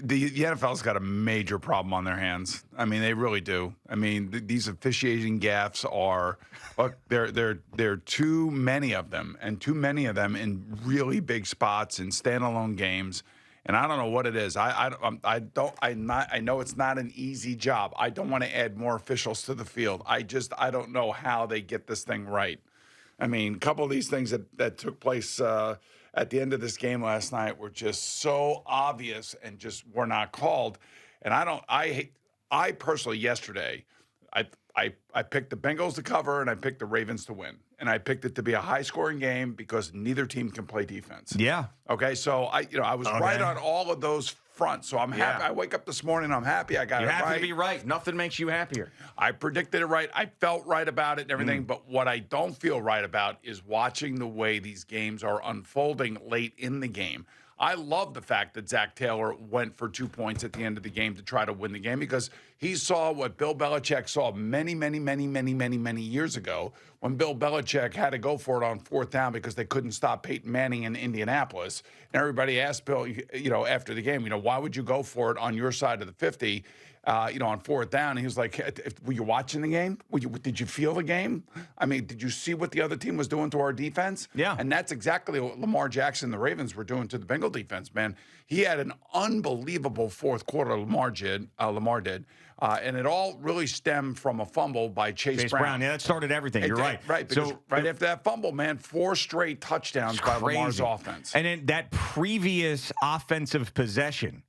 The NFL's got a major problem on their hands. I mean, they really do. I mean, these officiating gaffes are, look, there are too many of them, and too many of them in really big spots in standalone games. And I don't know what it is. I know it's not an easy job. I don't want to add more officials to the field. I don't know how they get this thing right. I mean, a couple of these things that took place at the end of this game last night were just so obvious and just were not called. And I personally yesterday, I picked the Bengals to cover and I picked the Ravens to win. And I picked it to be a high-scoring game because neither team can play defense. Yeah. Okay, so I was right on all of those fronts. So I'm happy. I wake up this morning, I'm happy I got it right. You're happy to be right. Nothing makes you happier. I predicted it right. I felt right about it and everything. But what I don't feel right about is watching the way these games are unfolding late in the game. I love the fact that Zach Taylor went for 2 points at the end of the game to try to win the game because he saw what Bill Belichick saw many years ago when Bill Belichick had to go for it on fourth down because they couldn't stop Peyton Manning in Indianapolis. And everybody asked Bill, after the game, why would you go for it on your side of the 50? On fourth down, and he was like, were you watching the game? Did you feel the game? I mean, did you see what the other team was doing to our defense? Yeah. And that's exactly what Lamar Jackson and the Ravens were doing to the Bengal defense, man. He had an unbelievable fourth quarter, Lamar did. And it all really stemmed from a fumble by Chase Brown. Yeah, that started everything. You're right. Right. Because right after that fumble, man, 4 straight touchdowns by Lamar's offense. And in that previous offensive possession,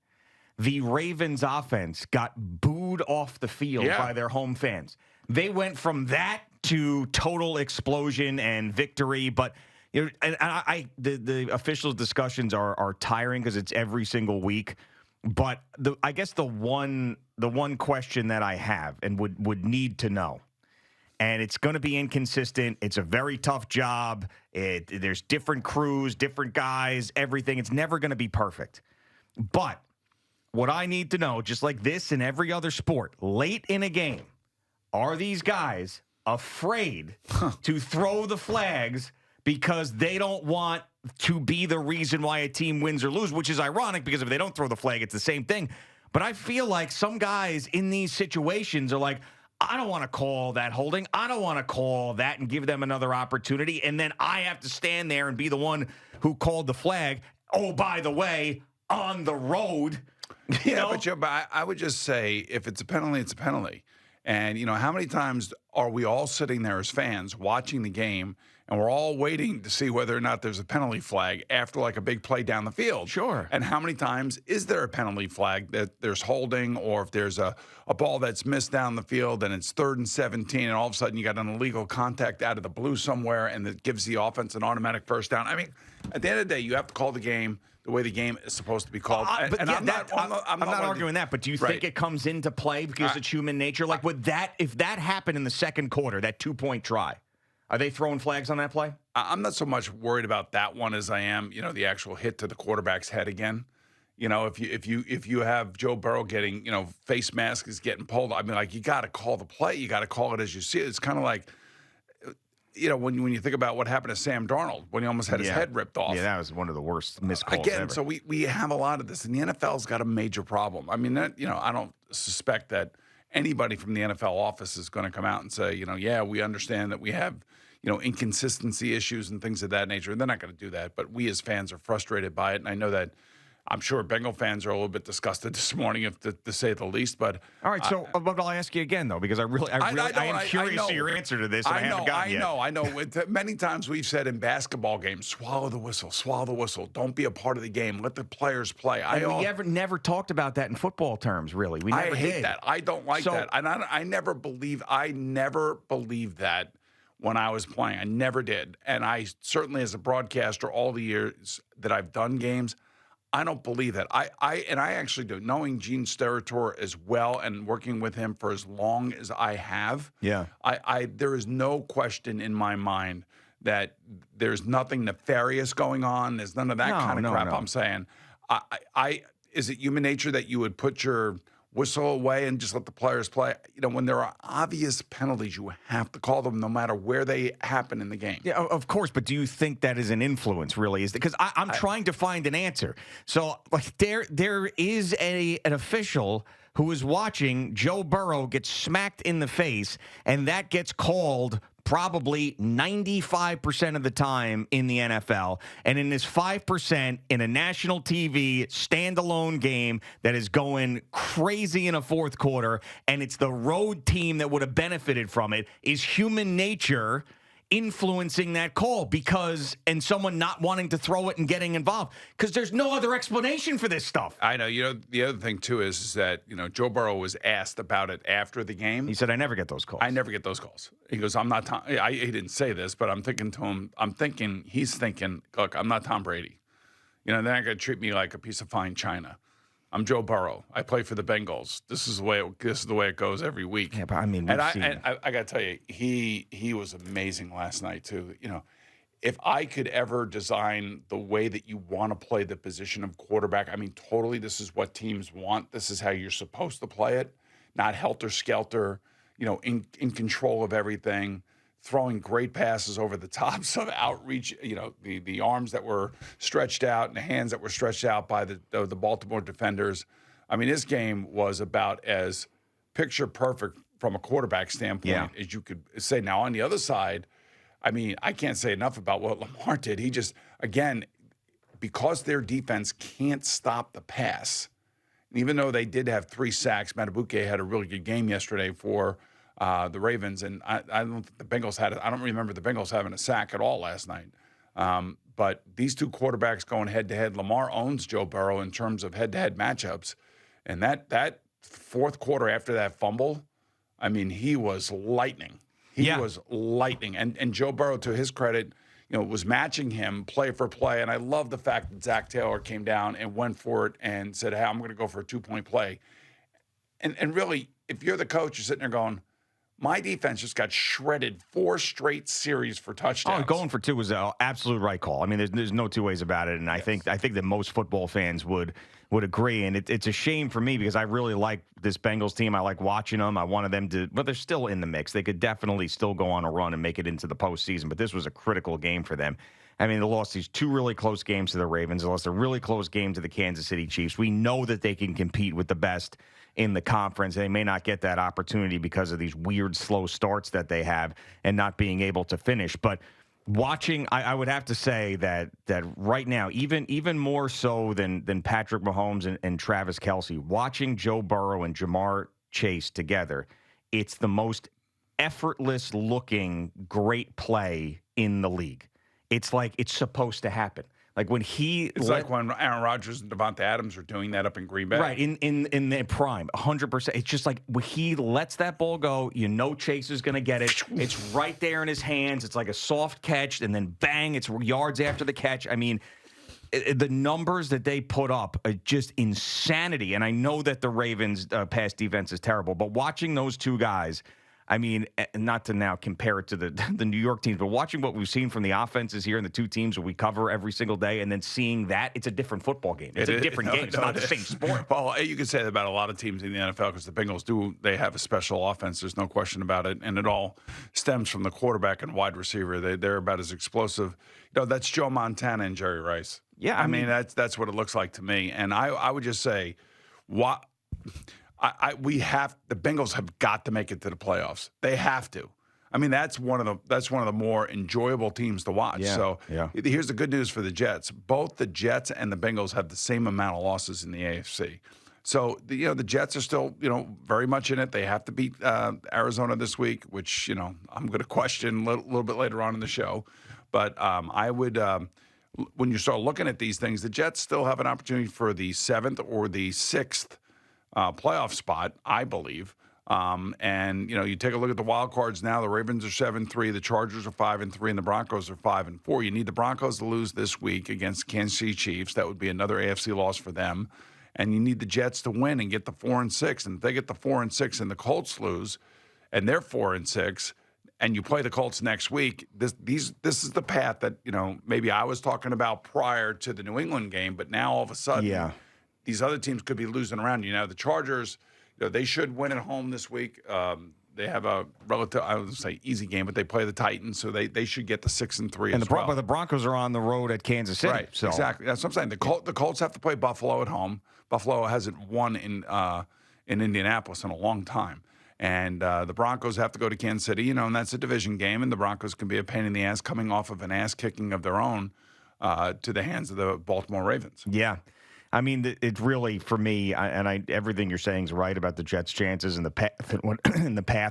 the Ravens offense got booed off the field by their home fans. They went from that to total explosion and victory. But the officials' discussions are tiring because it's every single week. But I guess the one question that I have and would need to know, and it's going to be inconsistent. It's a very tough job. There's different crews, different guys, everything. It's never going to be perfect. But what I need to know, just like this in every other sport, late in a game, are these guys afraid to throw the flags because they don't want to be the reason why a team wins or loses, which is ironic because if they don't throw the flag, it's the same thing. But I feel like some guys in these situations are like, I don't want to call that holding. I don't want to call that and give them another opportunity. And then I have to stand there and be the one who called the flag. Oh, by the way, on the road. But I would just say if it's a penalty, it's a penalty. And, how many times are we all sitting there as fans watching the game and we're all waiting to see whether or not there's a penalty flag after like a big play down the field? Sure. And how many times is there a penalty flag that there's holding, or if there's a ball that's missed down the field and it's 3rd and 17 and all of a sudden you got an illegal contact out of the blue somewhere and that gives the offense an automatic first down? I mean, at the end of the day, you have to call the game the way the game is supposed to be called. I'm not arguing that, but do you think it comes into play because it's human nature? Like, if that happened in the second quarter, that 2-point try, are they throwing flags on that play? I'm not so much worried about that one as I am, the actual hit to the quarterback's head again. If you have Joe Burrow getting, face mask is getting pulled, I mean, like, you got to call the play. You got to call it as you see it. It's kind of like, when you think about what happened to Sam Darnold when he almost had his head ripped off. Yeah, that was one of the worst missed calls ever. So we have a lot of this, and the NFL's got a major problem. I mean, I don't suspect that anybody from the NFL office is going to come out and say, we understand that we have, inconsistency issues and things of that nature. And they're not going to do that. But we as fans are frustrated by it, and I know that. I'm sure Bengal fans are a little bit disgusted this morning, to say the least. But all right, so but I'll ask you again though, because I am curious to your answer to this. And I haven't gotten yet. I know. Many times we've said in basketball games, swallow the whistle. Don't be a part of the game. Let the players play. We never talked about that in football terms, really. We never I hate that. I don't like that. And I never believed that when I was playing. I never did. And I certainly, as a broadcaster, all the years that I've done games, I don't believe that. I actually do. Knowing Gene Steratore as well and working with him for as long as I have, there is no question in my mind that there's nothing nefarious going on. There's none of that kind of crap. No. I'm saying, is it human nature that you would put your whistle away and just let the players play. When there are obvious penalties, you have to call them no matter where they happen in the game. Yeah, of course. But do you think that is an influence, really? Because I'm trying to find an answer. So, like, there is an official who is watching Joe Burrow get smacked in the face, and that gets called probably 95% of the time in the NFL. And in this 5% in a national TV standalone game that is going crazy in a fourth quarter, and it's the road team that would have benefited from it, is human nature influencing that call and someone not wanting to throw it and getting involved, because there's no other explanation for this stuff. I know. The other thing too is that Joe Burrow was asked about it after the game. He said, "I never get those calls. I never get those calls." He goes, "I'm not Tom." He didn't say this, but I'm thinking to him. He's thinking, "Look, I'm not Tom Brady. They're not going to treat me like a piece of fine china. I'm Joe Burrow. I play for the Bengals. This is the way it goes every week." Yeah, but I mean, I got to tell you, he was amazing last night too. If I could ever design the way that you want to play the position of quarterback, I mean, totally, this is what teams want. This is how you're supposed to play it, not helter-skelter, in control of everything, throwing great passes over the tops of outreach, the arms that were stretched out and the hands that were stretched out by the Baltimore defenders. I mean, this game was about as picture perfect from a quarterback standpoint as you could say. Now, on the other side, I mean, I can't say enough about what Lamar did. He just, again, because their defense can't stop the pass, and even though they did have 3 sacks, Matabuke had a really good game yesterday for the Ravens, and I don't think the Bengals I don't remember the Bengals having a sack at all last night. But these two quarterbacks going head-to-head, Lamar owns Joe Burrow in terms of head-to-head matchups, and that fourth quarter after that fumble, I mean, he was lightning. He was lightning. And Joe Burrow, to his credit, was matching him play for play. And I love the fact that Zach Taylor came down and went for it and said, "Hey, I'm going to go for a 2-point play." And really, if you're the coach, you're sitting there going, my defense just got shredded 4 straight series for touchdowns. Oh, going for 2 was an absolute right call. I mean, there's no two ways about it, and I think that most football fans would agree. And it's a shame for me because I really like this Bengals team. I like watching them. I wanted them to, but they're still in the mix. They could definitely still go on a run and make it into the postseason. But this was a critical game for them. I mean, they lost these 2 really close games to the Ravens. They lost a really close game to the Kansas City Chiefs. We know that they can compete with the best in the conference. They may not get that opportunity because of these weird slow starts that they have and not being able to finish. But watching, I would have to say that right now, even more so than Patrick Mahomes and Travis Kelce, watching Joe Burrow and Jamar Chase together, it's the most effortless looking great play in the league. It's like it's supposed to happen. Like when it's like when Aaron Rodgers and Devontae Adams are doing that up in Green Bay. Right, in their prime, 100%. It's just like when he lets that ball go, Chase is going to get it. It's right there in his hands. It's like a soft catch, and then bang, it's yards after the catch. I mean, the numbers that they put up are just insanity. And I know that the Ravens' pass defense is terrible, but watching those two guys, I mean, not to now compare it to the New York teams, but watching what we've seen from the offenses here and the two teams that we cover every single day, and then seeing that, it's a different football game. It's a different game. It's not the same sport. Well, you can say that about a lot of teams in the NFL because the Bengals they have a special offense. There's no question about it, and it all stems from the quarterback and wide receiver. They're about as explosive. That's Joe Montana and Jerry Rice. Yeah, I mean that's what it looks like to me. And I would just say, what. The Bengals have got to make it to the playoffs. They have to. I mean, that's one of the more enjoyable teams to watch. Yeah, so yeah. Here's the good news for the Jets. Both the Jets and the Bengals have the same amount of losses in the AFC. So the Jets are still very much in it. They have to beat Arizona this week, which I'm going to question a little bit later on in the show. But I would. When you start looking at these things, the Jets still have an opportunity for the 7th or the 6th playoff spot, I believe. And you take a look at the wild cards now. The Ravens are 7-3, the Chargers are 5-3, and the Broncos are 5-4. You need the Broncos to lose this week against the Kansas City Chiefs. That would be another AFC loss for them. And you need the Jets to win and get the 4-6. And if they get the 4-6 and the Colts lose, and they're 4-6, and you play the Colts next week, this is the path that maybe I was talking about prior to the New England game, but now all of a sudden. Yeah. These other teams could be losing around. The Chargers, they should win at home this week. They have a relative, I would say, easy game, but they play the Titans, so they should get the 6-3 and as well. But the Broncos are on the road at Kansas City. Right, so. exactly. That's what I'm saying. The Colts have to play Buffalo at home. Buffalo hasn't won in Indianapolis in a long time. And the Broncos have to go to Kansas City, and that's a division game, and the Broncos can be a pain in the ass coming off of an ass-kicking of their own to the hands of the Baltimore Ravens. Yeah. I mean, it really, for me, everything you're saying is right about the Jets' chances and the path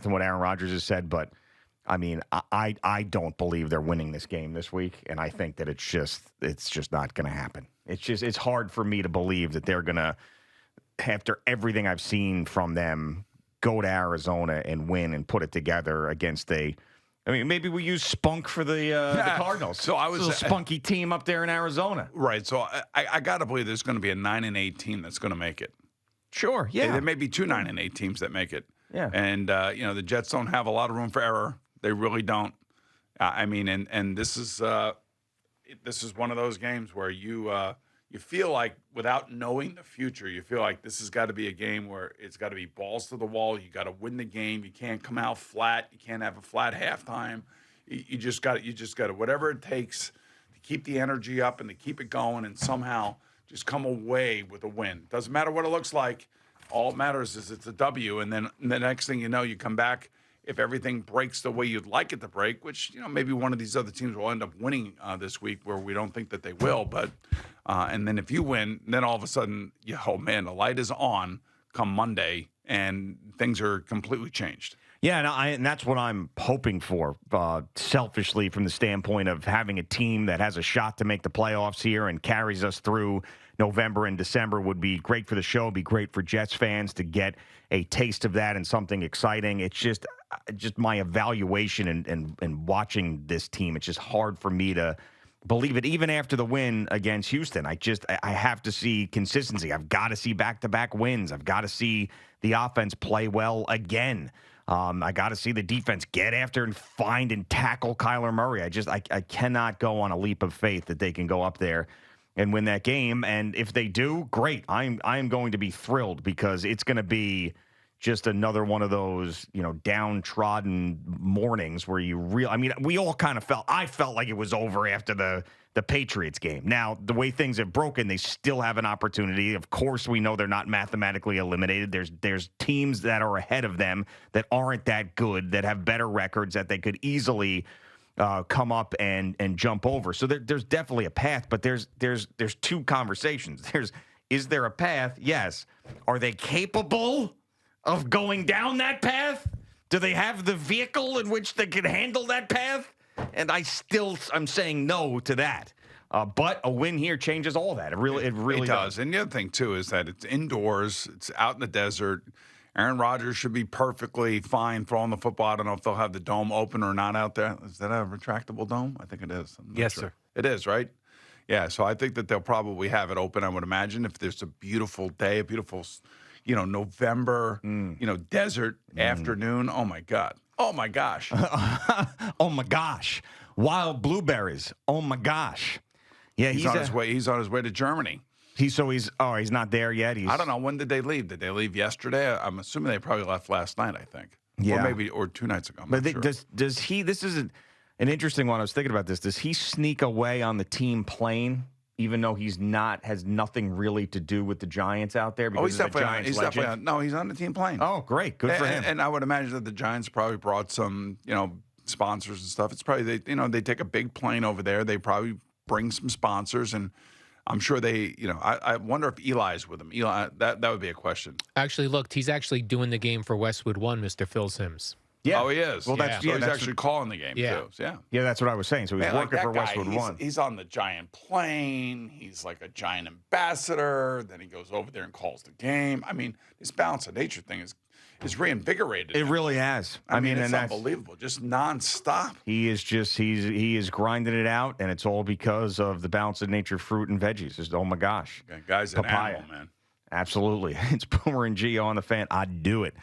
and what Aaron Rodgers has said. But I mean, I don't believe they're winning this game this week, and I think that it's just not going to happen. It's hard for me to believe that they're going to, after everything I've seen from them, go to Arizona and win and put it together against I mean, maybe we use spunk for the Cardinals. So I was a spunky team up there in Arizona. Right. So I got to believe there's going to be a 9-8 team that's going to make it. Sure. Yeah. There may be 2 9-8 teams that make it. Yeah. And the Jets don't have a lot of room for error. They really don't. I mean, and this is one of those games where you feel like, without knowing the future, you feel like this has got to be a game where it's got to be balls to the wall. You got to win the game. You can't come out flat. You can't have a flat halftime. You just got to whatever it takes to keep the energy up and to keep it going and somehow just come away with a win. Doesn't matter what it looks like. All it matters is it's a W. And then the next thing you know, you come back. If everything breaks the way you'd like it to break, which, maybe one of these other teams will end up winning this week, where we don't think that they will. But and then if you win, then all of a sudden, oh man, the light is on come Monday, and things are completely changed. Yeah, and that's what I'm hoping for, selfishly, from the standpoint of having a team that has a shot to make the playoffs here and carries us through November and December would be great for the show. It'd be great for Jets fans to get a taste of that and something exciting. It's just my evaluation and watching this team. It's just hard for me to believe it, even after the win against Houston. I have to see consistency. I've got to see back-to-back wins. I've got to see the offense play well again. I got to see the defense get after and find and tackle Kyler Murray. I cannot go on a leap of faith that they can go up there and win that game. And if they do, great. I'm going to be thrilled, because it's going to be just another one of those, downtrodden mornings where we all kind of I felt like it was over after the Patriots game. Now, the way things have broken, they still have an opportunity. Of course, we know they're not mathematically eliminated. There's teams that are ahead of them that aren't that good, that have better records, that they could easily come up and jump over. So there's definitely a path, but there's 2 conversations. Is there a path? Yes. Are they capable of going down that path? Do they have the vehicle in which they can handle that path? And I'm saying no to that. But a win here changes all that. It really does. And the other thing, too, is that it's indoors. It's out in the desert. Aaron Rodgers should be perfectly fine throwing the football. I don't know if they'll have the dome open or not out there. Is that a retractable dome? I think it is. Yes, sir. It is, right? Yeah, so I think that they'll probably have it open, I would imagine, if there's a beautiful day, a beautiful, November, desert afternoon. Oh, my God. Oh, my gosh. Oh, my gosh. Wild blueberries. Oh, my gosh. Yeah, he's on his way. He's on his way to Germany. He's not there yet. I don't know. When did they leave? Did they leave yesterday? I'm assuming they probably left last night, I think. Yeah. Or 2 nights ago. But does he, this is an interesting one. I was thinking about this. Does he sneak away on the team plane, even though has nothing really to do with the Giants out there? Because he's definitely on. No, he's on the team plane. Oh, great. Good for him. And I would imagine that the Giants probably brought some, sponsors and stuff. It's probably, they take a big plane over there. They probably bring some sponsors, and I'm sure they, I wonder if Eli's with him. Eli, that would be a question. Actually, look, he's actually doing the game for Westwood One, Mr. Phil Simms. Yeah. Oh, he is. Well, he's actually calling the game, too. So, yeah, that's what I was saying. So he's working for Westwood One. He's on the Giant plane. He's like a Giant ambassador. Then he goes over there and calls the game. I mean, this balance of nature thing is reinvigorated. It really has. I mean, it's unbelievable. Just nonstop. He is grinding it out, and it's all because of the balance of nature fruit and veggies. Oh my gosh. Yeah, guy's an animal, man. Absolutely. It's Boomer and Gio on the Fan. I'd do it.